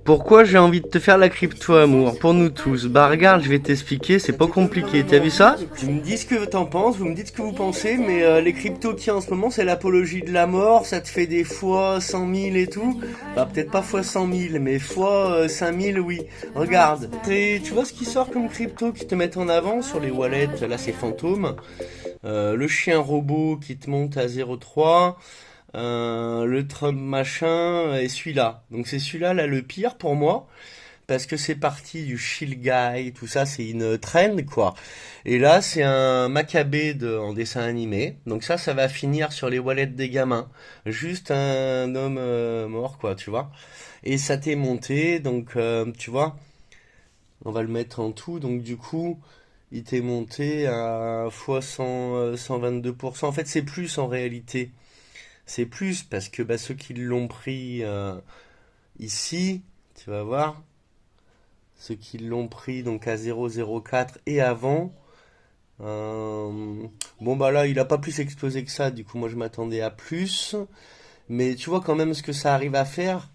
Pourquoi j'ai envie de te faire la crypto amour pour nous tous? Bah regarde, je vais t'expliquer, c'est pas compliqué. T'as vu ça? Tu me dis ce que t'en penses, vous me dites ce que vous pensez, mais les cryptos qu'il y a en ce moment, c'est l'apologie de la mort, ça te fait des fois 100 000 et tout. Bah peut-être pas fois 100 000, mais fois 5 000, oui. Regarde, tu vois ce qui sort comme crypto qui te mettent en avant sur les wallets, là c'est Fantôme. Le chien robot qui te monte à 0,3. Le Trump machin et celui-là. Donc c'est celui-là là le pire pour moi parce que c'est parti du chill guy, tout ça c'est une trend quoi. Et là c'est un Maccabée en dessin animé. Donc ça va finir sur les wallets des gamins. Juste un homme mort quoi, tu vois. Et ça t'est monté donc tu vois, on va le mettre en tout donc du coup il t'est monté à fois 100, 122%. En fait c'est plus en réalité. C'est plus parce que bah, ceux qui l'ont pris ici, tu vas voir, ceux qui l'ont pris donc à 0,04 et avant, bon bah là il a pas plus explosé que ça, du coup moi je m'attendais à plus, mais tu vois quand même ce que ça arrive à faire,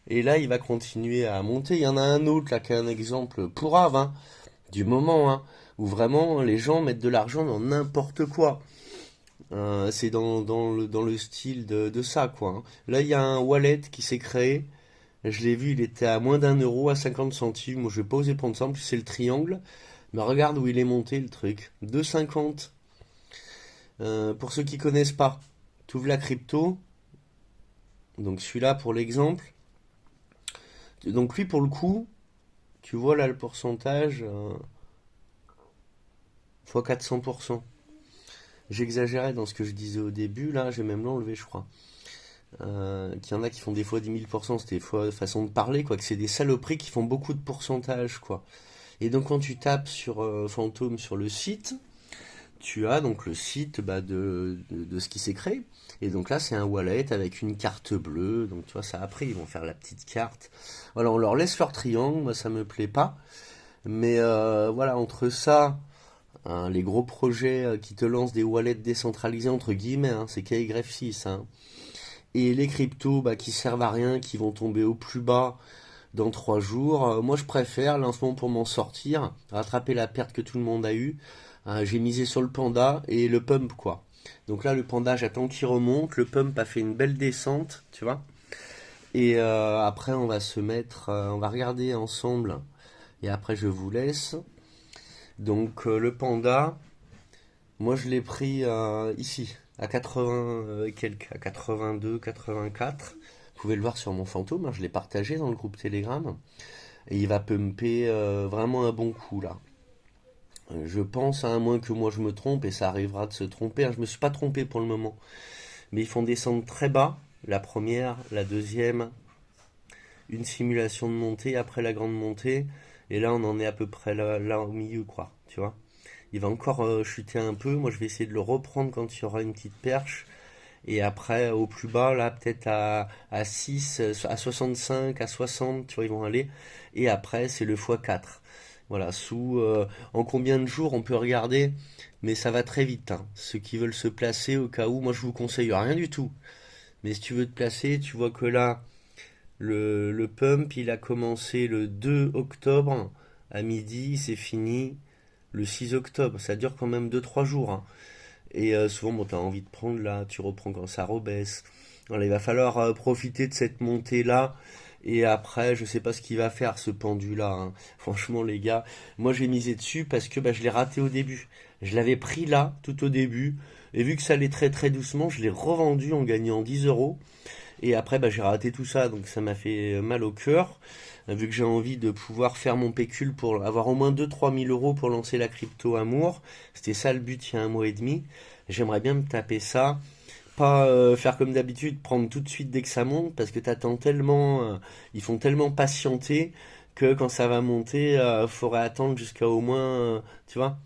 et là il va continuer à monter. Il y en a un autre là qui est un exemple pourrave hein, du moment, hein, où vraiment les gens mettent de l'argent dans n'importe quoi. C'est dans le style de ça, quoi, hein. Là, il y a un wallet qui s'est créé. Je l'ai vu, il était à moins d'1 euro, à 50 centimes. Moi, je vais pas oser prendre ça. En plus, c'est le triangle. Mais regarde où il est monté, le truc. 2,50. Pour ceux qui connaissent pas, tu ouvres la crypto. Donc, celui-là, pour l'exemple. Donc, lui, pour le coup, tu vois là le pourcentage, fois 400%. J'exagérais dans ce que je disais au début. Là, j'ai même l'enlevé, je crois. Qu'il y en a qui font des fois 10 000%, c'était des fois façon de parler, quoi, que c'est des saloperies qui font beaucoup de pourcentage, quoi. Et donc quand tu tapes sur Fantôme sur le site, tu as donc le site bah, de ce qui s'est créé. Et donc là c'est un wallet avec une carte bleue, donc tu vois ça après ils vont faire la petite carte. Voilà, on leur laisse leur triangle, moi ça me plaît pas. Mais voilà, entre ça, hein, les gros projets qui te lancent des wallets décentralisés entre guillemets, hein, c'est KY6, hein, et les cryptos bah, qui servent à rien, qui vont tomber au plus bas dans 3 jours. Moi, je préfère, là, en ce moment, pour m'en sortir, rattraper la perte que tout le monde a eue. J'ai misé sur le panda et le pump, quoi. Donc là, le panda, j'attends qu'il remonte. Le pump a fait une belle descente, tu vois. Et après, on va se mettre, on va regarder ensemble. Et après, je vous laisse. Donc, le panda, moi, je l'ai pris ici, à 80 quelques, à 82, 84. Vous pouvez le voir sur mon fantôme, hein, je l'ai partagé dans le groupe Telegram. Et il va pumper vraiment un bon coup là. Je pense, à moins que moi je me trompe, et ça arrivera de se tromper, hein. Je me suis pas trompé pour le moment. Mais ils font descendre très bas. La première, la deuxième, une simulation de montée après la grande montée. Et là, on en est à peu près là au milieu, quoi. Tu vois? Il va encore chuter un peu. Moi, je vais essayer de le reprendre quand il y aura une petite perche. Et après, au plus bas, là, peut-être à 6, à 65, à 60, tu vois, ils vont aller. Et après, c'est le x4. Voilà, en combien de jours on peut regarder, mais ça va très vite, hein. Ceux qui veulent se placer, au cas où, moi je vous conseille rien du tout. Mais si tu veux te placer, tu vois que là, le pump, il a commencé le 2 octobre à midi, c'est fini le 6 octobre. Ça dure quand même 2 3 jours, hein. Et souvent, bon, t'as envie de prendre là, tu reprends quand ça rebaisse. Voilà, il va falloir profiter de cette montée-là. Et après, je sais pas ce qu'il va faire, ce pendu-là, hein. Franchement, les gars, moi j'ai misé dessus parce que bah, je l'ai raté au début. Je l'avais pris là, tout au début. Et vu que ça allait très très doucement, je l'ai revendu en gagnant 10 euros. Et après, bah, j'ai raté tout ça, donc ça m'a fait mal au cœur. Vu que j'ai envie de pouvoir faire mon pécule pour avoir au moins 2 3 000 euros pour lancer la crypto amour. C'était ça le but il y a un mois et demi. J'aimerais bien me taper ça. Pas faire comme d'habitude, prendre tout de suite dès que ça monte, parce que t'attends tellement, ils font tellement patienter que quand ça va monter, faudrait attendre jusqu'à au moins, tu vois,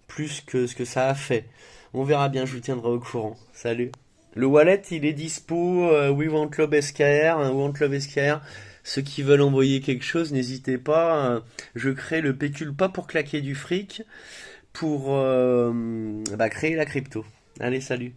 plus que ce que ça a fait. On verra bien, je vous tiendrai au courant. Salut. Le wallet, il est dispo, We Want Club SKR, We Want Club SKR. Ceux qui veulent envoyer quelque chose, n'hésitez pas. Je crée le pécule pas pour claquer du fric, pour bah, créer la crypto. Allez, salut.